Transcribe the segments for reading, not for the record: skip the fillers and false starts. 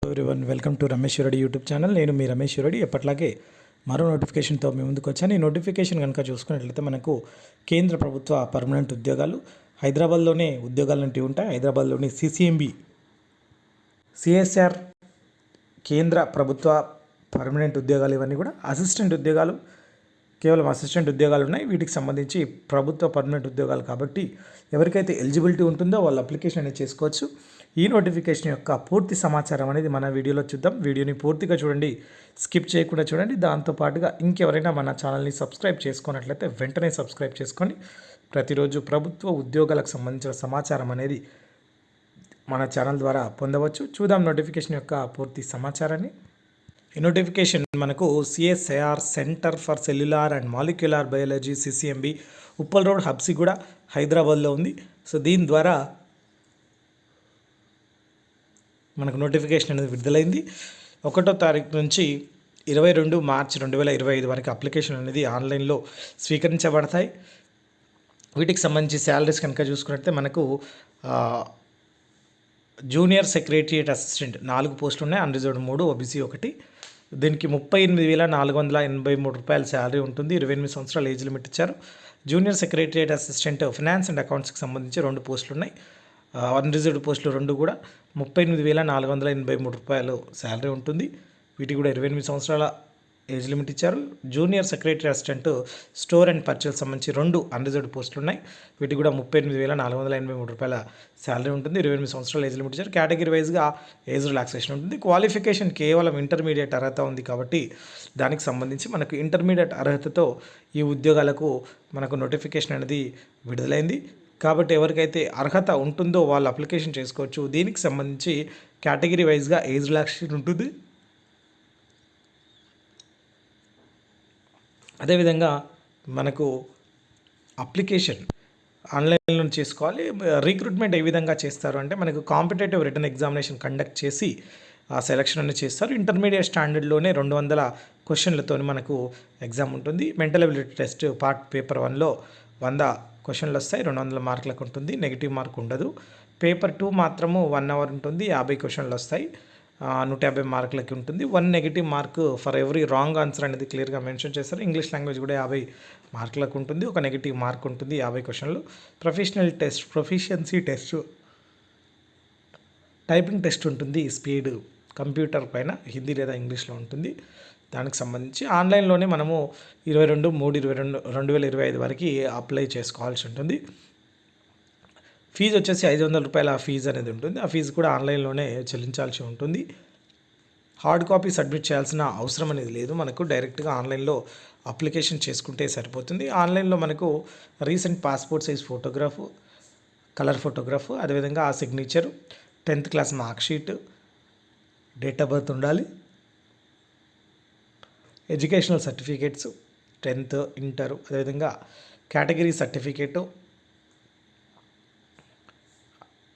Everyone welcome to Ramesh Reddy YouTube channel. నేను మీ రమేష్ రెడ్డి. ఎప్పట్లాగే మరో నోటిఫికేషన్తో మీ ముందుకు వచ్చాను. ఈ నోటిఫికేషన్ కనుక చూసుకున్నట్లయితే మనకు కేంద్ర ప్రభుత్వ పర్మనెంట్ ఉద్యోగాలు హైదరాబాద్లోనే ఉద్యోగాలు లాంటివి ఉంటాయి. హైదరాబాద్లోని సిసిఎంబి సిఎస్ఆర్ కేంద్ర ప్రభుత్వ పర్మనెంట్ ఉద్యోగాలు ఇవన్నీ కూడా అసిస్టెంట్ ఉద్యోగాలు, కేవలం అసిస్టెంట్ ఉద్యోగాలు ఉన్నాయి. వీటికి సంబంధించి ప్రభుత్వ పర్మనెంట్ ఉద్యోగాలు కాబట్టి ఎవరికైతే ఎలిజిబిలిటీ ఉంటుందో వాళ్ళు అప్లికేషన్ అనేది చేసుకోవచ్చు. ఈ నోటిఫికేషన్ యొక్క పూర్తి సమాచారం అనేది మన వీడియోలో చూద్దాం. వీడియోని పూర్తిగా చూడండి, స్కిప్ చేయకుండా చూడండి. దాంతోపాటుగా ఇంకెవరైనా మన ఛానల్ని సబ్స్క్రైబ్ చేసుకున్నట్లయితే వెంటనే సబ్స్క్రైబ్ చేసుకొని ప్రతిరోజు ప్రభుత్వ ఉద్యోగాలకు సంబంధించిన సమాచారం అనేది మన ఛానల్ ద్వారా పొందవచ్చు. చూద్దాం నోటిఫికేషన్ యొక్క పూర్తి సమాచారాన్ని. ఈ నోటిఫికేషన్ మనకు CSIR centre for cellular and molecular biology CCMB Uppal road Habsiguda హైదరాబాద్లో ఉంది. సో దీని ద్వారా మనకు నోటిఫికేషన్ అనేది విడుదలైంది. 1వ తారీఖు నుంచి 22 మార్చి 2025 వరకు అప్లికేషన్ అనేది ఆన్లైన్లో స్వీకరించబడతాయి. వీటికి సంబంధించి శాలరీస్ కనుక చూసుకున్నట్లయితే మనకు జూనియర్ సెక్రటరియట్ అసిస్టెంట్ 4 పోస్టులు ఉన్నాయి. Unreserved 3, OBC 1. దీనికి 38,483 రూపాయల శాలరీ ఉంటుంది. 28 సంవత్సరాల ఏజ్ లిమిట్ ఇచ్చారు. Junior secretariat assistant finance and అకౌంట్స్కి సంబంధించి 2 పోస్టులు ఉన్నాయి. అన్రిజర్వ్డ్ పోస్టులు 2 కూడా 38,483 రూపాయలు శాలరీ ఉంటుంది. వీటికి కూడా 28 సంవత్సరాల ఏజ్ లిమిట్ ఇచ్చారు. Junior secretary assistant store and purchase సంబంధించి 2 అన్రిజర్వ్డ్ పోస్టులు ఉన్నాయి. వీటికి కూడా 38,483 రూపాయల శాలరీ ఉంటుంది. 28 సంవత్సరాల ఏజ్ లిమిట్ ఇచ్చారు. కేటగిరీ వైజ్గా ఏజ్ రిలాక్సేషన్ ఉంటుంది. క్వాలిఫికేషన్ కేవలం ఇంటర్మీడియట్ అర్హత ఉంది కాబట్టి దానికి సంబంధించి మనకు ఇంటర్మీడియట్ అర్హతతో ఈ ఉద్యోగాలకు మనకు నోటిఫికేషన్ అనేది విడుదలైంది. కాబట్టి ఎవరికైతే అర్హత ఉంటుందో వాళ్ళు అప్లికేషన్ చేసుకోవచ్చు. దీనికి సంబంధించి కేటగిరీ వైజ్గా ఏజ్ రిలాక్సేషన్ ఉంటుంది. అదేవిధంగా మనకు అప్లికేషన్ ఆన్లైన్లో చేసుకోవాలి. రిక్రూట్మెంట్ ఏ విధంగా చేస్తారు అంటే మనకు కాంపిటేటివ్ రిటర్న్ ఎగ్జామినేషన్ కండక్ట్ చేసి ఆ సెలక్షన్ అనేది చేస్తారు. ఇంటర్మీడియట్ స్టాండర్డ్లోనే 200 క్వశ్చన్లతో మనకు ఎగ్జామ్ ఉంటుంది. Mental ability test part paper 1లో 100 క్వశ్చన్లు వస్తాయి. 200 మార్కులకు ఉంటుంది. నెగిటివ్ మార్క్ ఉండదు. పేపర్ 2 మాత్రము 1 అవర్ ఉంటుంది. 50 క్వశ్చన్లు వస్తాయి. 150 మార్కులకి ఉంటుంది. 1 negative mark for every wrong answer అనేది క్లియర్గా మెన్షన్ చేస్తారు. ఇంగ్లీష్ లాంగ్వేజ్ కూడా 50 మార్కులకు ఉంటుంది. 1 నెగిటివ్ మార్క్ ఉంటుంది. 50 క్వశ్చన్లు. Professional test, proficiency test, typing test ఉంటుంది. స్పీడ్ కంప్యూటర్ పైన హిందీ లేదా ఇంగ్లీష్లో ఉంటుంది. దానికి సంబంధించి ఆన్లైన్లోనే మనము 22/3/2025 వరకు అప్లై చేసుకోవాల్సి ఉంటుంది. ఫీజు వచ్చేసి 500 రూపాయల ఫీజు అనేది ఉంటుంది. ఆ ఫీజు కూడా ఆన్లైన్లోనే చెల్లించాల్సి ఉంటుంది. హార్డ్ కాపీ సబ్మిట్ చేయాల్సిన అవసరం అనేది లేదు. మనకు డైరెక్ట్గా ఆన్లైన్లో అప్లికేషన్ చేసుకుంటే సరిపోతుంది. ఆన్లైన్లో మనకు recent passport size photograph, colour photograph, అదేవిధంగా ఆ signature, 10th class mark sheet, date of birth ఉండాలి. ఎడ్యుకేషనల్ సర్టిఫికేట్స్ 10th, ఇంటర్, అదేవిధంగా కేటగిరీ సర్టిఫికేటు,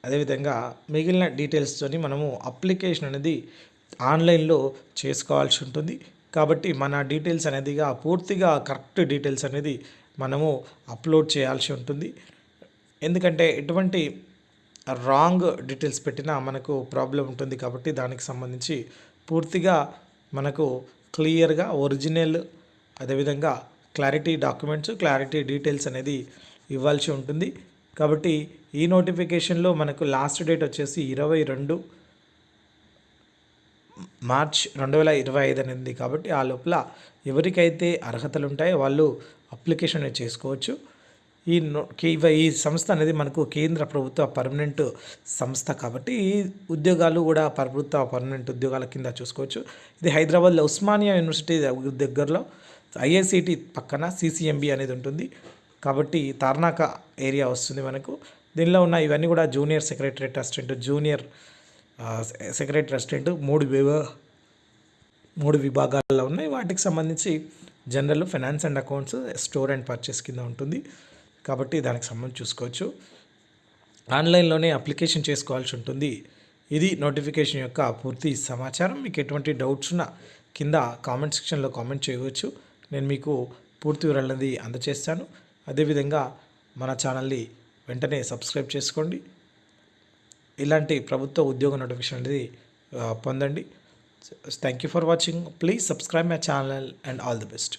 అదేవిధంగా మిగిలిన డీటెయిల్స్తోని మనము అప్లికేషన్ అనేది ఆన్లైన్లో చేసుకోవాల్సి ఉంటుంది. కాబట్టి మన డీటెయిల్స్ అనేదిగా పూర్తిగా కరెక్ట్ డీటెయిల్స్ అనేది మనము అప్లోడ్ చేయాల్సి ఉంటుంది. ఎందుకంటే ఎటువంటి రాంగ్ డీటెయిల్స్ పెట్టినా మనకు ప్రాబ్లం ఉంటుంది. కాబట్టి దానికి సంబంధించి పూర్తిగా మనకు క్లియర్గా ఒరిజినల్, అదేవిధంగా క్లారిటీ డాక్యుమెంట్స్, క్లారిటీ డీటెయిల్స్ అనేది ఇవ్వాల్సి ఉంటుంది. కాబట్టి ఈ నోటిఫికేషన్లో మనకు లాస్ట్ డేట్ వచ్చేసి 22 మార్చ్ 2025 అనేది. కాబట్టి ఆ లోపల ఎవరికైతే అర్హతలు ఉంటాయో వాళ్ళు అప్లికేషన్ చేసుకోవచ్చు. ఈ సంస్థ అనేది మనకు కేంద్ర ప్రభుత్వ పర్మనెంట్ సంస్థ కాబట్టి ఈ ఉద్యోగాలు కూడా ప్రభుత్వ పర్మనెంట్ ఉద్యోగాల కింద చూసుకోవచ్చు. ఇది హైదరాబాద్లో ఉస్మానియా యూనివర్సిటీ దగ్గరలో ఐఐసిటి పక్కన సిసిఎంబి అనేది ఉంటుంది. కాబట్టి తార్నాక ఏరియా వస్తుంది మనకు. దీనిలో ఉన్న ఇవన్నీ కూడా junior secretariat assistant, junior secretary assistant 3 విభాగాల్లో ఉన్నాయి. వాటికి సంబంధించి general, finance and accounts, store and purchase కింద ఉంటుంది. కాబట్టి దానికి సంబంధించి చూసుకోవచ్చు. ఆన్లైన్లోనే అప్లికేషన్ చేసుకోవాల్సి ఉంటుంది. ఇది నోటిఫికేషన్ యొక్క పూర్తి సమాచారం. మీకు ఎటువంటి డౌట్స్ ఉన్నా కింద కామెంట్ సెక్షన్లో కామెంట్ చేయవచ్చు. నేను మీకు పూర్తి వివరాలది అందజేస్తాను. అదేవిధంగా మన ఛానల్ని వెంటనే సబ్స్క్రైబ్ చేసుకోండి. ఇలాంటి ప్రభుత్వ ఉద్యోగ నోటిఫికేషన్ అనేది పొందండి. Thank you for watching. Please subscribe my channel and all the best.